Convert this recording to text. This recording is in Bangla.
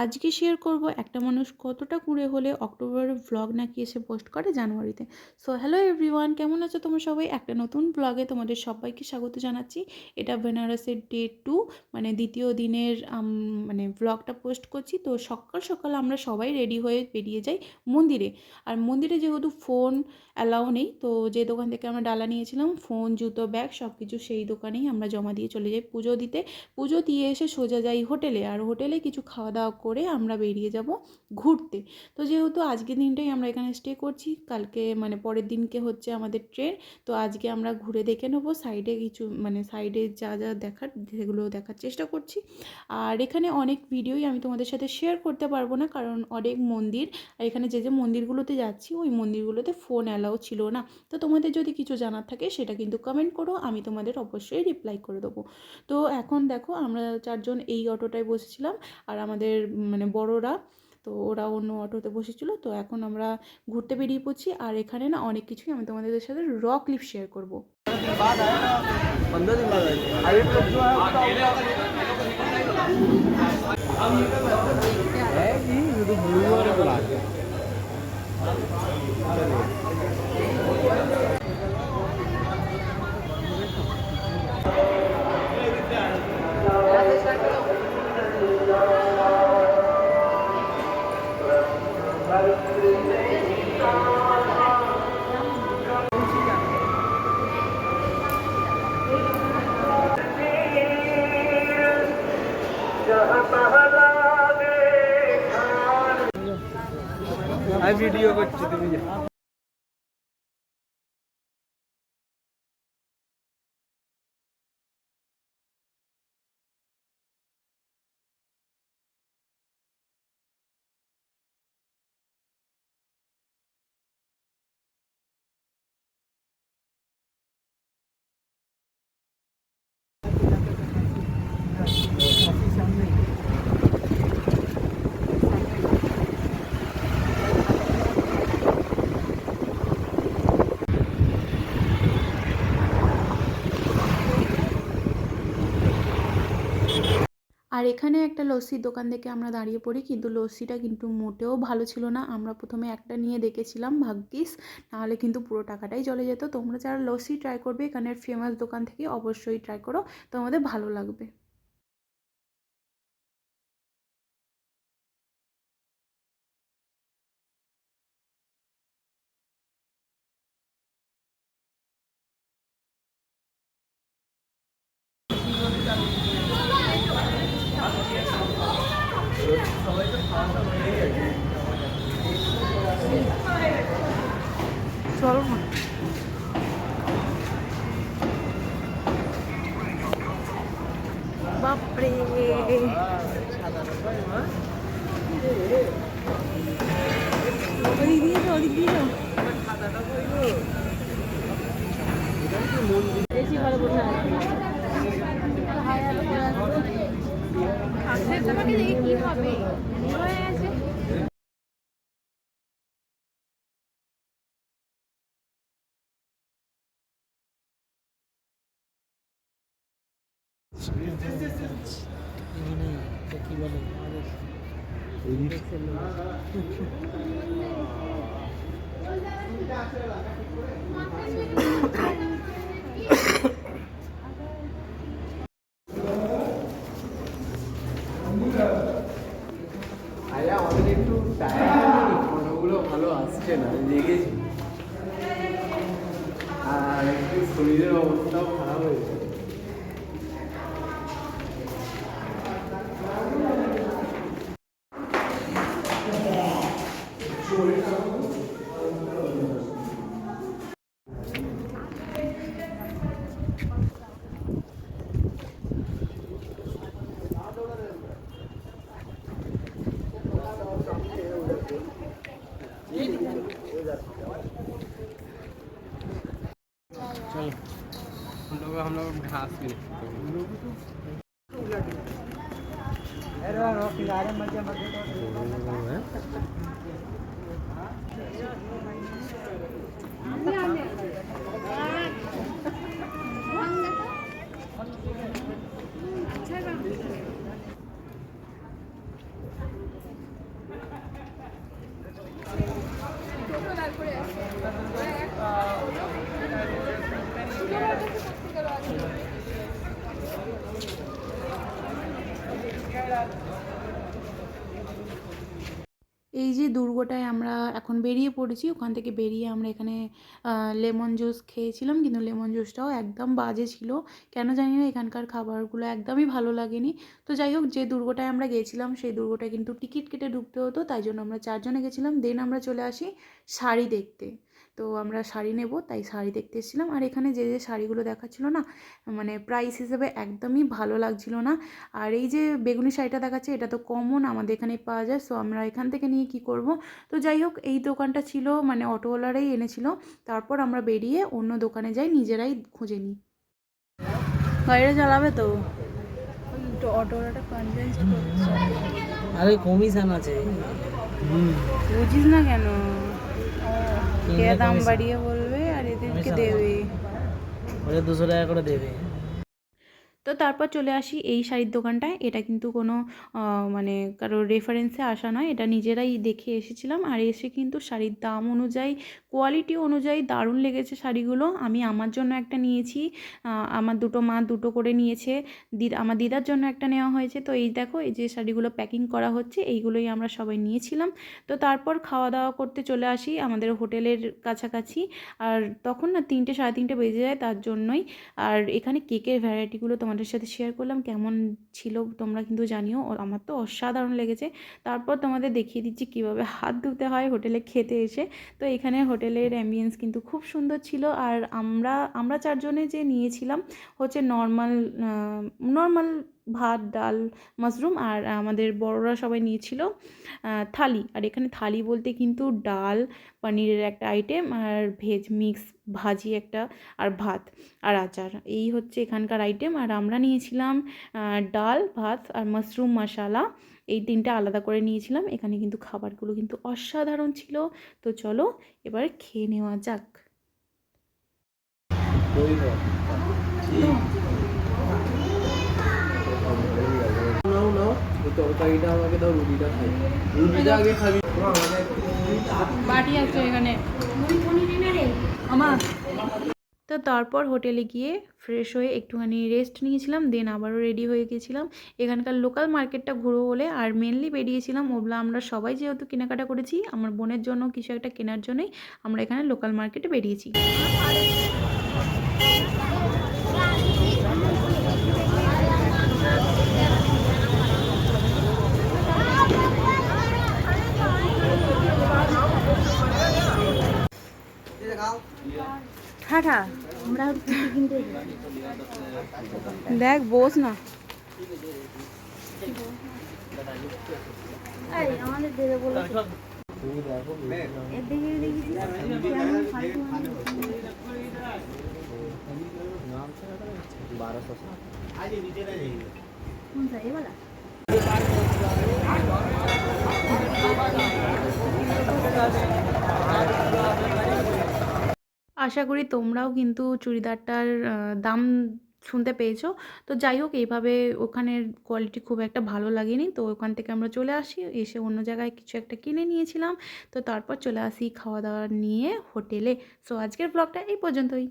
আজকে শেয়ার করব একটা মানুষ কতটা কুঁড়ে হলে অক্টোবরের ভ্লগ নাকি এসে পোস্ট করে জানুয়ারিতে। সো হ্যালো এভরিওয়ান, কেমন আছো তোমরা সবাই? একটা নতুন ব্লগে তোমাদের সবাইকে স্বাগত জানাচ্ছি। এটা বেনারসের ডে 2, মানে দ্বিতীয় দিনের মানে ব্লগটা পোস্ট করছি। তো সকাল সকাল আমরা সবাই রেডি হয়ে বেরিয়ে যাই মন্দিরে। আর মন্দিরে যেহেতু ফোন অ্যালাউ নেই, তো যে দোকান থেকে আমরা ডালা নিয়েছিলাম, ফোন, জুতো, ব্যাগ সব কিছু সেই দোকানেই আমরা জমা দিয়ে চলে যাই পুজো দিতে। পুজো দিয়ে এসে সোজা যাই হোটেলে, আর হোটেলে কিছু খাওয়া দাওয়া করে আমরা বেরিয়ে যাব ঘুরতে। তো যেহেতু আজকের দিনটাই আমরা এখানে স্টে করছি, কালকে মানে পরের দিনকে হচ্ছে আমাদের ট্রেন। তো আজকে আমরা ঘুরে দেখে নেবো সাইডে কিছু, মানে সাইডে যা যা দেখার সেগুলো দেখার চেষ্টা করছি। আর এখানে অনেক ভিডিওই আমি তোমাদের সাথে শেয়ার করতে পারবো না, কারণ অনেক মন্দির, আর এখানে যে যে মন্দিরগুলোতে যাচ্ছি ওই মন্দিরগুলোতে ফোন অ্যালাউ ছিল না। তো তোমাদের যদি কিছু জানার থাকে সেটা কিন্তু কমেন্ট করো, আমি তোমাদের অবশ্যই রিপ্লাই করে দেবো। তো এখন দেখো আমরা চারজন এই অটোটায় বসেছিলাম, আর আমাদের মানে বড়রা তো ওরা অন্য অটোতে বসেছিল। তো এখন আমরা ঘুরতে বেরিয়ে পড়ছি, আর এখানে না অনেক কিছুই আমি তোমাদের সাথে র ক্লিপ শেয়ার করবো। ভিডিও করছি তুমি। আর এখানে একটা লস্যির দোকান থেকে আমরা দাঁড়িয়ে পড়ি, কিন্তু লস্যিটা কিন্তু মোটেও ভালো ছিল না। আমরা প্রথমে একটা নিয়ে দেখেছিলাম, ভাগ্যিস, নাহলে কিন্তু পুরো টাকাটাই চলে যেত। তোমরা যারা লস্যি ট্রাই করবে এখানের ফেমাস দোকান থেকে অবশ্যই ট্রাই করো, তোমাদের ভালো লাগবে। চলো না, বাপরে ওদিক দিয়ে ওদিক দিয়ে বেশি ভালো বোঝা তোমাকে দেখে কি হবে হয়ে আছে। কি বলে আরে আমাদের একটু ফটোগুলো ভালো আসছে না, লেগেছে, আর একটু শরীরের অবস্থাও খারাপ হয়েছে। चलो हम लोग घास भी এই যে দুর্গটায় আমরা এখন বেরিয়ে পড়েছি, ওখান থেকে বেরিয়ে আমরা এখানে লেমন জুস খেয়েছিলাম, কিন্তু লেমন জুসটাও একদম বাজে ছিল। কেন জানি না, এখানকার খাবারগুলো একদমই ভালো লাগেনি। তো যাই হোক, যে দুর্গটায় আমরা গেছিলাম সেই দুর্গটায় কিন্তু টিকিট কেটে ঢুকতে হতো, তাই জন্য আমরা 4 জনে গেছিলাম। দেন আমরা চলে আসি শাড়ি দেখতে। তো আমরা শাড়ি নেব, তাই শাড়ি দেখতে এসেছিলাম। আর এখানে যে শাড়িগুলো দেখাচ্ছিল না, মানে প্রাইস হিসেবে একদমই ভালো লাগছিল না। আর এই যে বেগুনি শাড়িটা দেখাচ্ছে, এটা তো কমন, আমাদের এখানে পাওয়া যায়। সো আমরা এখান থেকে নিয়ে কি করব। তো যাই হোক, এই দোকানটা ছিল মানে অটোওয়ালারাই এনেছিল। তারপর আমরা বেরিয়ে অন্য দোকানে যাই, নিজেরাই খুঁজে নিই। গাড়িটা চালাবে তো? অটোওয়ালাটা কনভিন্স করছে। আরে কমিশন আছে। বুঝিস না কেন? কে দাম বাড়িয়ে বলবে আর এদেরকে দেবে। ওরা 200 টাকা করে দেবে। তো তারপর চলে আসি এই শাড়ির দোকানটায়। এটা কিন্তু কোনো মানে কারোর রেফারেন্সে আসা নয়, এটা নিজেরাই দেখে এসেছিলাম। আর এসে কিন্তু শাড়ির দাম অনুযায়ী, কোয়ালিটি অনুযায়ী দারুণ লেগেছে শাড়িগুলো। আমি আমার জন্য একটা নিয়েছি, আমার দুটো মা দুটো করে নিয়েছে, আমার দিদার জন্য একটা নেওয়া হয়েছে। তো এই দেখো, এই যে শাড়িগুলো প্যাকিং করা হচ্ছে, এইগুলোই আমরা সবাই নিয়েছিলাম। তো তারপর খাওয়া দাওয়া করতে চলে আসি আমাদের হোটেলের কাছাকাছি। আর তখন না 3টে 3:30 বেজে যায়, তার জন্যই। আর এখানে কেকের ভ্যারাইটিগুলো তোমাদের সাথে শেয়ার করলাম, কেমন ছিল তোমরা কিন্তু জানিও। আমার তো অসাধারণ লেগেছে। তারপর তোমাদের দেখিয়ে দিচ্ছি কিভাবে হাত ধুতে হয় হোটেলে খেতে এসে। তো এখানে হোটেলের অ্যাম্বিয়েন্স কিন্তু খুব সুন্দর ছিল। আর আমরা 4 জনে যে নিয়েছিলাম হচ্ছে নর্মাল ভাত, ডাল, মাশরুম। আর আমাদের বড়রা সবাই নিয়েছিল থালি। আর এখানে থালি বলতে কিন্তু ডাল, পনিরের একটা আইটেম, আর ভেজ মিক্স ভাজি একটা, আর ভাত আর আচার, এই হচ্ছে এখানকার আইটেম। আর আমরা নিয়েছিলাম ডাল, ভাত আর মাশরুম মশালা, এই 3টা আলাদা করে নিয়েছিলাম। এখানে কিন্তু খাবারগুলো কিন্তু অসাধারণ ছিল। তো চলো এবার খেয়ে নেওয়া যাক। নাও নাও, ওই তরকারিটা আমাকে দাও, রুটিটা খাই। রুটিটা আগে খাবি। বাটি আছে এখানে আমার। তো তারপর হোটেলে গিয়ে ফ্রেশ হয়ে একটুখানি রেস্ট নিয়েছিলাম, দেন আবারও রেডি হয়ে গেছিলাম এখানকার লোকাল মার্কেটটা ঘুরবো বলে। আর মেনলি বেরিয়েছিলাম ওগুলো আমরা সবাই যেহেতু কেনাকাটা করেছি, আমার বোনের জন্য কিছু একটা কেনার জন্যই আমরা এখানে লোকাল মার্কেটে বেরিয়েছি। ঠাঠা আমরা দেখ বস না। আমাদের দেবে বলে আশা করি তোমরাও কিন্তু চুড়িদারটার দাম শুনতে পেয়েছো। তো যাই হোক, এইভাবে ওখানের কোয়ালিটি খুব একটা ভালো লাগেনি। তো ওখান থেকে আমরা চলে আসি, এসে অন্য জায়গায় কিছু একটা কিনে নিয়েছিলাম। তো তারপর চলে আসি খাওয়া দাওয়া নিয়ে হোটেলে। সো আজকের ব্লগটা এই পর্যন্তই।